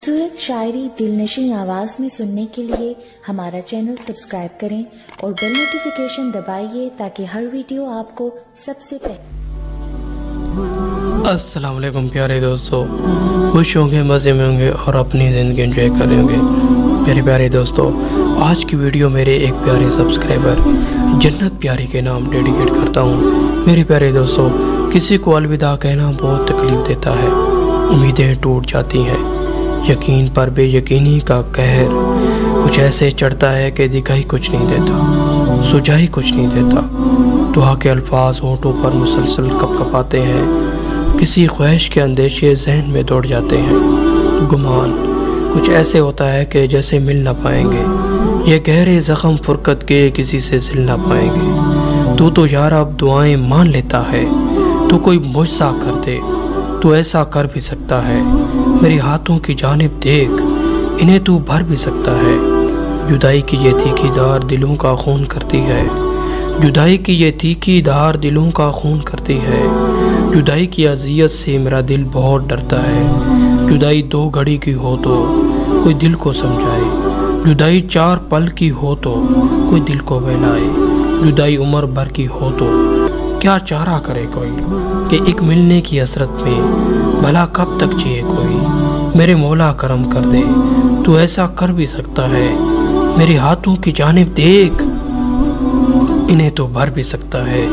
खूबसूरत शायरी दिलनशी आवाज में सुनने के लिए हमारा चैनल सब्सक्राइब करें और बेल नोटिफिकेशन दबाइए ताकि हर वीडियो आपको सबसे पहले। अस्सलाम वालेकुम प्यारे दोस्तों, खुश होंगे, मज़े में होंगे और अपनी ज़िंदगी एंजॉय कर रहे होंगे। प्यारे प्यारे दोस्तों, आज की वीडियो मेरे एक प्यारे सब्सक्राइबर जन्नत प्यारी के नाम डेडिकेट करता हूँ। मेरे प्यारे दोस्तों, किसी को अलविदा कहना बहुत तकलीफ़ देता है, उम्मीदें टूट जाती हैं, यकीन पर बेयकीनी का कहर कुछ ऐसे चढ़ता है कि दिखाई कुछ नहीं देता, सुझाई कुछ नहीं देता। दुआ के अल्फाज होठों पर मुसलसल कपकपाते हैं, किसी ख्वाहिश के अंदेशे जहन में दौड़ जाते हैं। गुमान कुछ ऐसे होता है कि जैसे मिल ना पाएंगे, ये गहरे ज़ख्म फुरकत के किसी से सिल ना पाएंगे। तू तो यार अब दुआएं मान लेता है, तू कोई मुझसा कर दे, तू ऐसा कर भी सकता है। मेरे हाथों की जानिब देख, इन्हें तू भर भी सकता है। जुदाई की ये तीखी धार दिलों का खून करती है, जुदाई की ये तीखी धार दिलों का खून करती है। जुदाई की अज़ियत से मेरा दिल बहुत डरता है। जुदाई 2 घड़ी की हो तो कोई दिल को समझाए, जुदाई 4 पल की हो तो कोई दिल को बहलाए। जुदाई उम्र भर की हो तो क्या चारा करे कोई, कि एक मिलने की हसरत में भला कब तक जिए कोई। मेरे मौला करम कर दे, तू ऐसा कर भी सकता है। मेरे हाथों की जानिब देख, इन्हें तो भर भी सकता है।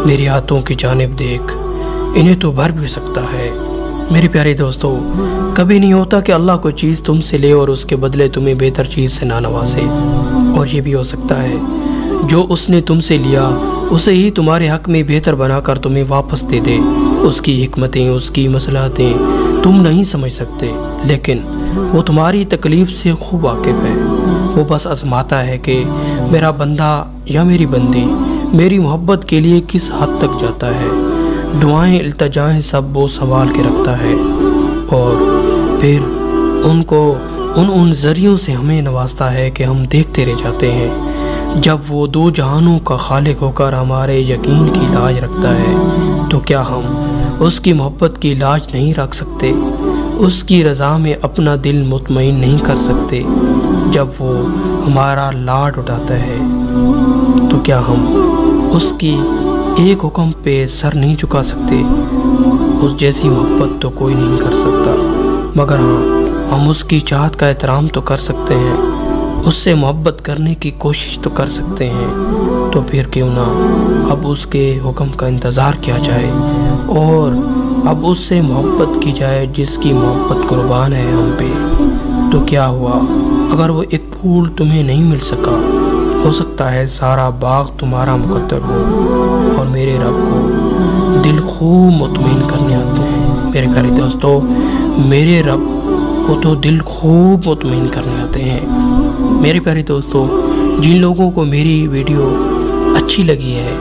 मेरे हाथों की जानिब देख, इन्हें तो भर भी सकता है। मेरे प्यारे दोस्तों, कभी नहीं होता कि अल्लाह कोई चीज़ तुमसे ले और उसके बदले तुम्हें बेहतर चीज़ से ना नवाजे। और ये भी हो सकता है जो उसने तुमसे लिया उसे ही तुम्हारे हक में बेहतर बनाकर तुम्हें वापस दे दे। उसकी हिकमतें, उसकी मसलाहतें तुम नहीं समझ सकते, लेकिन वो तुम्हारी तकलीफ़ से खूब वाकिफ़ है। वो बस आजमाता है कि मेरा बंदा या मेरी बंदी मेरी मोहब्बत के लिए किस हद तक जाता है। दुआएं, इल्तिजाएं सब वो संभाल के रखता है और फिर उनको उन ज़रियों से हमें नवाजता है कि हम देखते रह जाते हैं। जब वो 2 जहानों का खालिक होकर हमारे यकीन की लाज रखता है, तो क्या हम उसकी मोहब्बत की लाज नहीं रख सकते? उसकी रज़ा में अपना दिल मुतमईन नहीं कर सकते? जब वो हमारा लाड उठाता है, तो क्या हम उसकी एक हुक्म पे सर नहीं झुका सकते? उस जैसी मोहब्बत तो कोई नहीं कर सकता, मगर हाँ, हम उसकी चाहत का एहतराम तो कर सकते हैं, उससे मोहब्बत करने की कोशिश तो कर सकते हैं। तो फिर क्यों ना अब उसके हुक्म का इंतज़ार किया जाए और अब उससे मोहब्बत की जाए जिसकी मोहब्बत कुर्बान है हम पे। तो क्या हुआ अगर वो एक फूल तुम्हें नहीं मिल सका? हो सकता है सारा बाग तुम्हारा मुकद्दर हो। और मेरे रब को दिल खूब मुतमईन करने आते हैं। मेरे प्यारे दोस्तों, मेरे रब को तो दिल खूब मुतमईन करने आते हैं। मेरे प्यारे दोस्तों, जिन लोगों को मेरी वीडियो अच्छी लगी है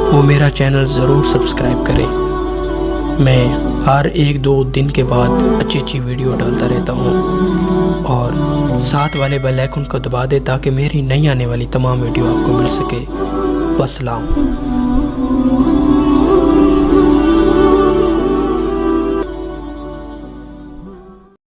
वो मेरा चैनल ज़रूर सब्सक्राइब करें। मैं हर 1-2 दिन के बाद अच्छी वीडियो डालता रहता हूँ और साथ वाले बेल आइकन को दबा दे ताकि मेरी नई आने वाली तमाम वीडियो आपको मिल सके। वस्सलाम।